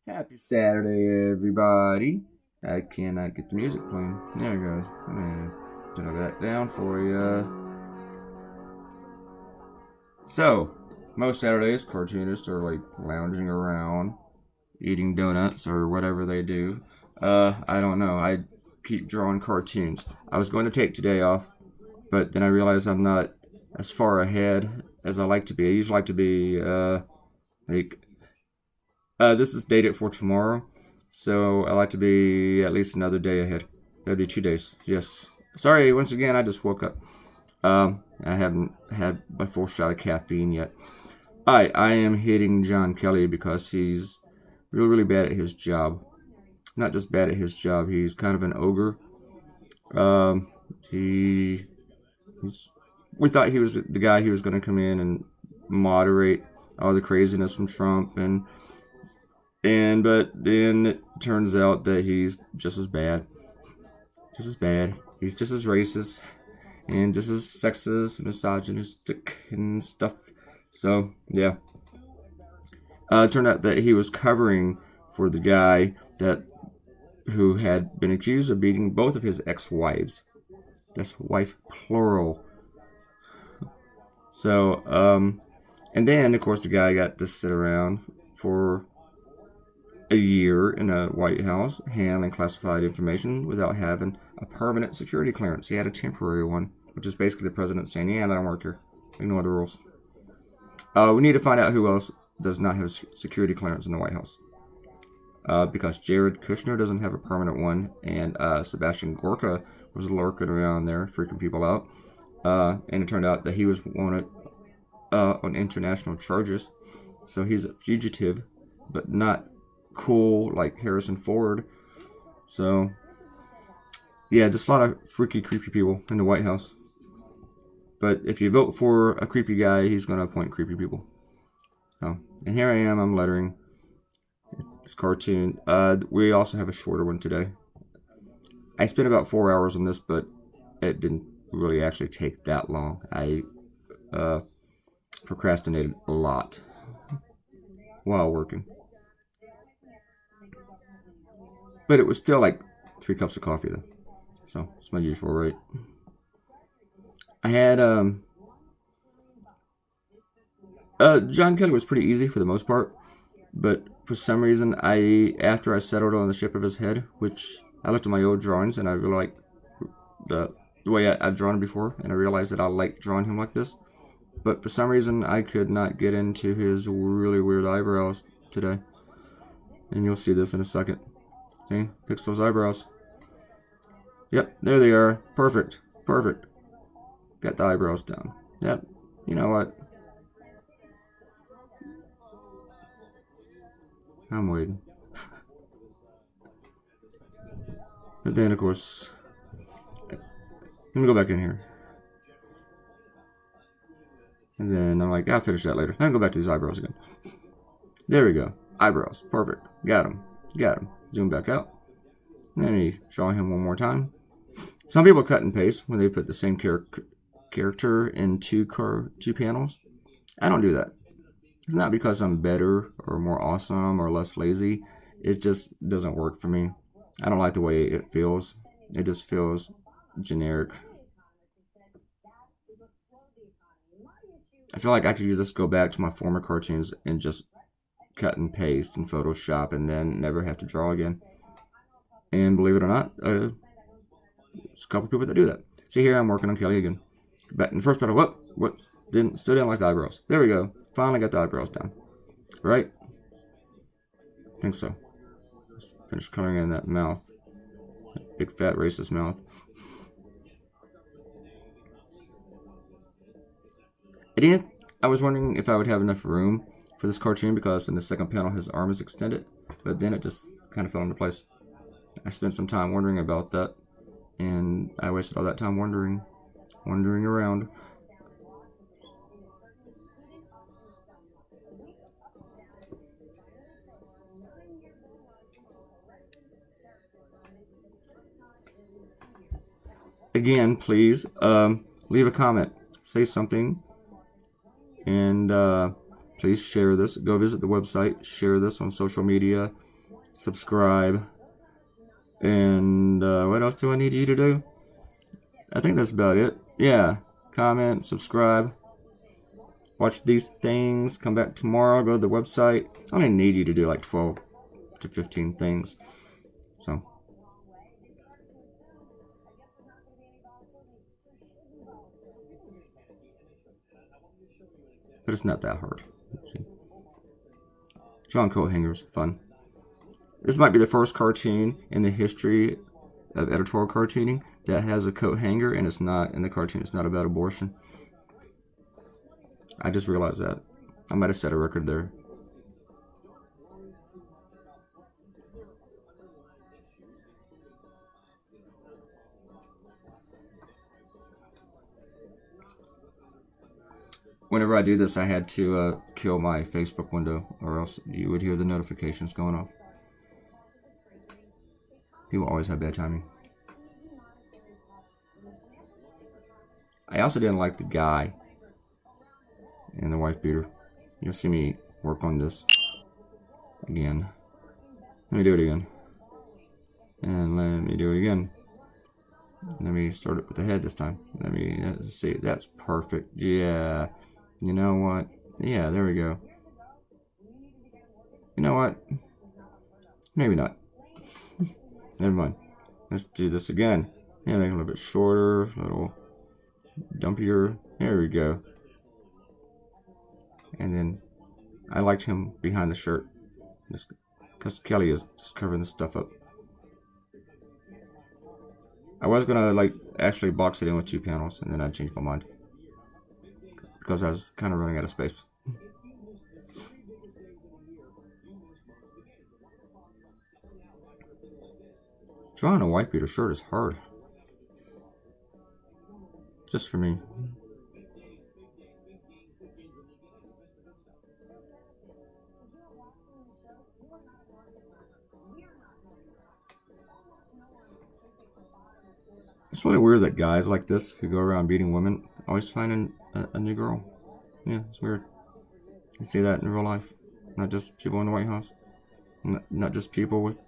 Happy Saturday, everybody. I cannot get the music playing. There it goes. I'm gonna turn that down for you. So, most Saturdays, cartoonists are like lounging around, eating donuts or whatever they do. I don't know. I keep drawing cartoons. I was going to take today off, but then I realized I'm not as far ahead as I like to be. I usually like to be, like this is dated for tomorrow, so I like to be at least another day ahead. That'd be 2 days. Yes. Sorry, once again, I just woke up. I haven't had my full shot of caffeine yet. I am hating John Kelly because he's really, really bad at his job. Not just bad at his job, he's kind of an ogre. Um, he, he's, we thought he was the guy who was going to come in and moderate all the craziness from Trump but then it turns out that he's just as bad. Just as bad. He's just as racist and just as sexist and misogynistic and stuff. So, yeah. It turned out that he was covering for the guy who had been accused of beating both of his ex-wives. That's wife plural. So, and then, of course, the guy got to sit around for a year in a White House handling classified information without having a permanent security clearance. He had a temporary one, which is basically the president saying, yeah, I don't work here. Ignore the rules. We need to find out who else does not have security clearance in the White House. Because Jared Kushner doesn't have a permanent one, and Sebastian Gorka was lurking around there, freaking people out. And it turned out that he was wanted on international charges. So he's a fugitive, but not cool like Harrison Ford. So, yeah, just a lot of freaky, creepy people in the White House. But if you vote for a creepy guy, he's going to appoint creepy people. So, and here I am, I'm lettering this cartoon. We also have a shorter one today. I spent about 4 hours on this, but it didn't really actually take that long. I procrastinated a lot while working. But it was still like 3 cups of coffee though. So it's my usual rate. I had John Kelly was pretty easy for the most part, but for some reason after I settled on the shape of his head, which I looked at my old drawings and I really like the way I've drawn him before, and I realized that I like drawing him like this. But for some reason I could not get into his really weird eyebrows today. And you'll see this in a second. See? Fix those eyebrows. Yep, there they are. Perfect. Perfect. Got the eyebrows down. Yep. You know what? I'm waiting. But then, of course, let me go back in here. And then I'm like, I'll finish that later. Then go back to these eyebrows again. There we go. Eyebrows. Perfect. Got them. Got them. Zoom back out. Let me show him one more time. Some people cut and paste when they put the same character in two panels. I don't do that. It's not because I'm better or more awesome or less lazy. It just doesn't work for me. I don't like the way it feels. It just feels generic. I feel like I could just go back to my former cartoons and just cut and paste in Photoshop and then never have to draw again. And believe it or not, there's a couple people that do that. See here, I'm working on Kelly again. Back in the first panel, still didn't like the eyebrows. There we go. Finally got the eyebrows down. Right? I think so. Finish coloring in that mouth. That big fat racist mouth. I was wondering if I would have enough room for this cartoon because in the second panel his arm is extended, but then it just kind of fell into place. I spent some time wondering about that, and I wasted all that time wandering around. Again, please leave a comment, say something, and please share this. Go visit the website, share this on social media. subscribe, and what else do I need you to do? I think that's about it. Yeah, comment, subscribe, watch these things, come back tomorrow, go to the website. I only need you to do like 12 to 15 things. So, but it's not that hard. Drawing coat hangers, fun. This might be the first cartoon in the history of editorial cartooning that has a coat hanger, and it's not in the cartoon. It's not about abortion. I just realized that. I might have set a record there. Whenever I do this, I had to kill my Facebook window, or else you would hear the notifications going off. People always have bad timing. I also didn't like the guy and the wife beater. You'll see me work on this again. Let me do it again. And let me do it again. Let me start it with the head this time. Let me see. That's perfect. Yeah. You know what? Yeah, there we go. You know what? Maybe not. Never mind. Let's do this again. Yeah, make it a little bit shorter, a little dumpier. There we go. And then I liked him behind the shirt, because Kelly is just covering this stuff up. I was gonna like actually box it in with 2 panels, and then I changed my mind because I was kind of running out of space. Drawing a white beater shirt is hard, just for me. It's really weird that guys like this who go around beating women always find a new girl. Yeah, it's weird. You see that in real life, not just people in the White House, not just people with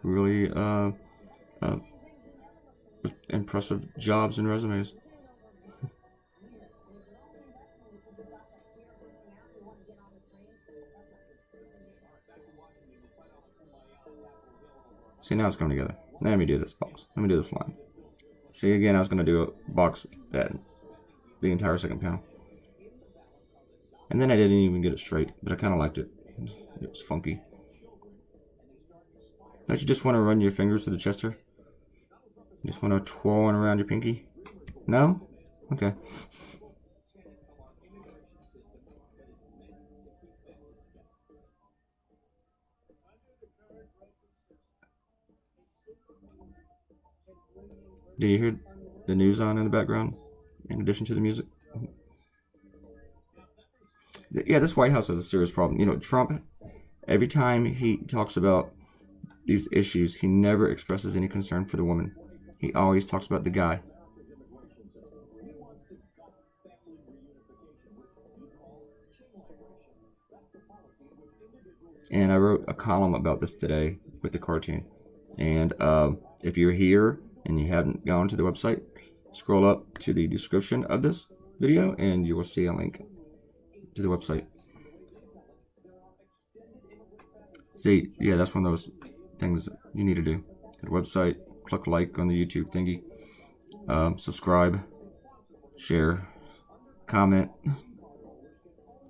really with impressive jobs and resumes. See, now it's coming together. Let me do this box. Let me do this line. See, again, I was going to do a box that the entire second panel. And then I didn't even get it straight, but I kind of liked it. It was funky. Don't you just want to run your fingers to the chest here? You just want to twirl one around your pinky? No? Okay. Do you hear the news on in the background, in addition to the music? Yeah, this White House has a serious problem. You know, Trump, every time he talks about these issues, he never expresses any concern for the woman. He always talks about the guy. And I wrote a column about this today with the cartoon. And if you're here and you haven't gone to the website, scroll up to the description of this video and you will see a link to the website. See, yeah, that's one of those things you need to do. Go to the website, click like on the YouTube thingy, subscribe, share, comment.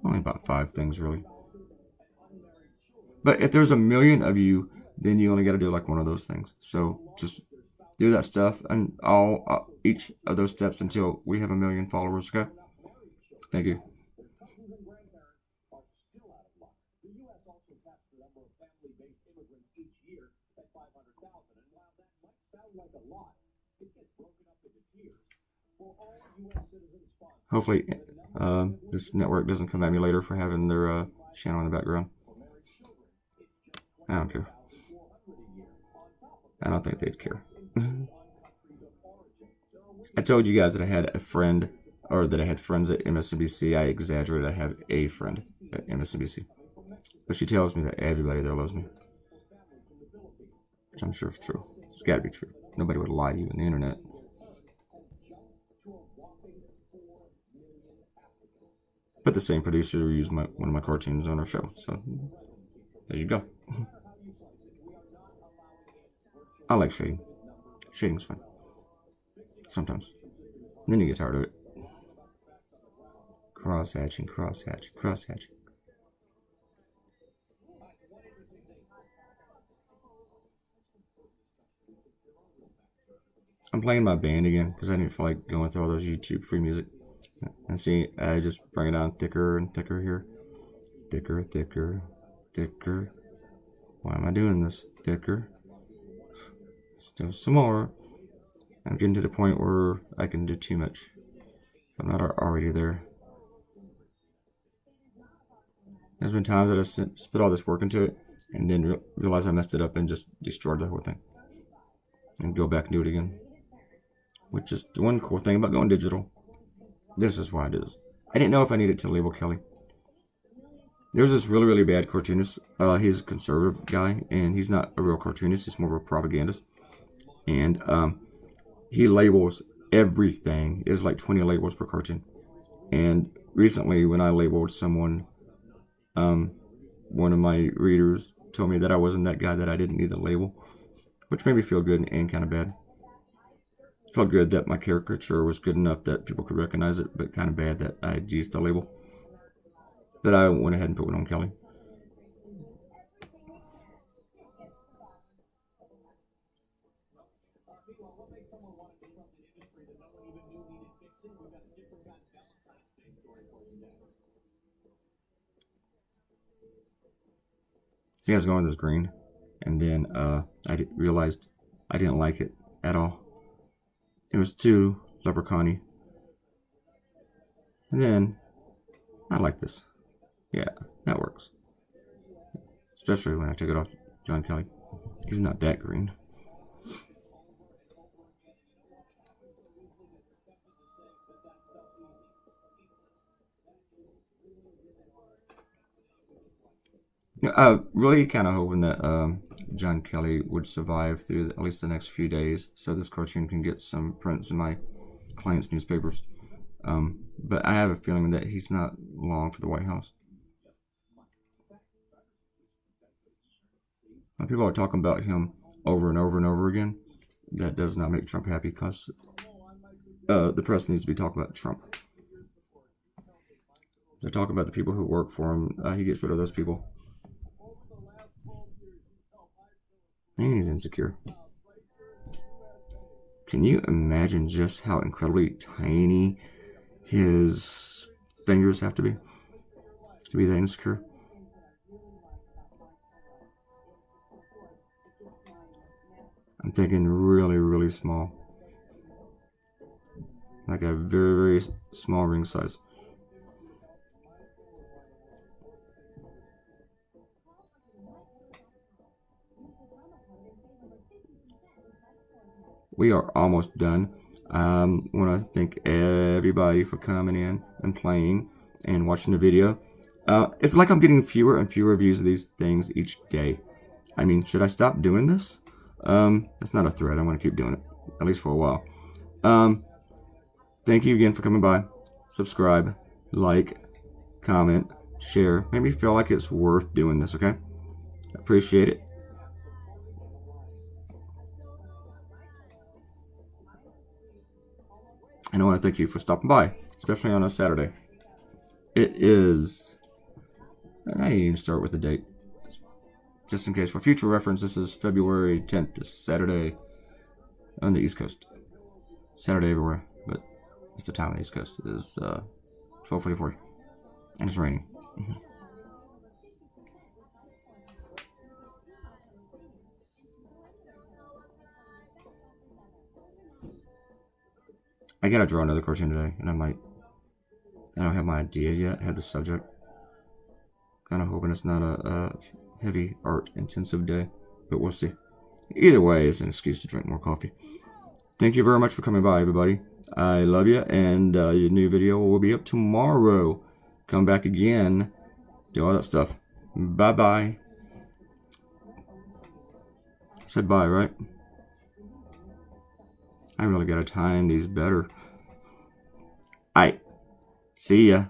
Only about 5 things, really. But if there's a million of you, then you only got to do like one of those things. So just do that stuff and each of those steps until we have 1 million followers. Okay. Thank you. Hopefully, this network doesn't come at me later for having their channel in the background. I don't care. I don't think they'd care. I told you guys that I had a friend, or that I had friends at MSNBC. I exaggerated. I have a friend at MSNBC. But she tells me that everybody there loves me. which I'm sure is true. It's got to be true. Nobody would lie to you on the internet. But the same producer used one of my cartoons on our show, so there you go. I like shading. Shading's fun. Sometimes. And then you get tired of it. Cross-hatching, cross-hatching, cross-hatching. I'm playing my band again because I didn't feel like going through all those YouTube free music. And see, I just bring it on thicker and thicker here. Thicker, thicker, thicker. Why am I doing this? Thicker. Still some more. I'm getting to the point where I can do too much. I'm not already there. There's been times that I put all this work into it and then realize I messed it up and just destroyed the whole thing. And go back and do it again. Which is the one cool thing about going digital. This is why I did this. I didn't know if I needed to label Kelly. There's this really, really bad cartoonist. He's a conservative guy, and he's not a real cartoonist. He's more of a propagandist. And he labels everything. There's like 20 labels per cartoon. And recently, when I labeled someone, one of my readers told me that I wasn't that guy, that I didn't need a label, which made me feel good and kind of bad. It felt good that my caricature was good enough that people could recognize it, but kind of bad that I had used a label. But I went ahead and put one on Kelly. See, I was going with this green, and then I realized I didn't like it at all. It was too leprechaun-y. And then I like this. Yeah, that works. Especially when I took it off John Kelly. He's not that green. You know, I'm really kind of hoping that John Kelly would survive through at least the next few days, so this cartoon can get some prints in my clients' newspapers. But I have a feeling that he's not long for the White House. When people are talking about him over and over and over again, that does not make Trump happy, because the press needs to be talking about Trump. They're talking about the people who work for him. He gets rid of those people. And he's insecure. Can you imagine just how incredibly tiny his fingers have to be that insecure? I'm thinking really, really small. Like a very, very small ring size. We are almost done. I want to thank everybody for coming in and playing and watching the video. It's like I'm getting fewer and fewer views of these things each day. I mean, should I stop doing this? That's not a threat. I want to keep doing it, at least for a while. Thank you again for coming by. Subscribe, like, comment, share. Make me feel like it's worth doing this, okay? Appreciate it. And I want to thank you for stopping by, especially on a Saturday. It is... I didn't even start with the date. Just in case, for future reference, this is February 10th. This is Saturday on the East Coast. Saturday everywhere, but it's the time on the East Coast. It is 12:44, and it's raining. I gotta draw another cartoon today, and I don't have my idea yet. I have the subject. Kind of hoping it's not a heavy art intensive day, but we'll see. Either way, it's an excuse to drink more coffee. Thank you very much for coming by, everybody. I love you, and your new video will be up tomorrow. Come back again, do all that stuff. Bye bye. said bye, right? I really gotta time these better. Alright, see ya.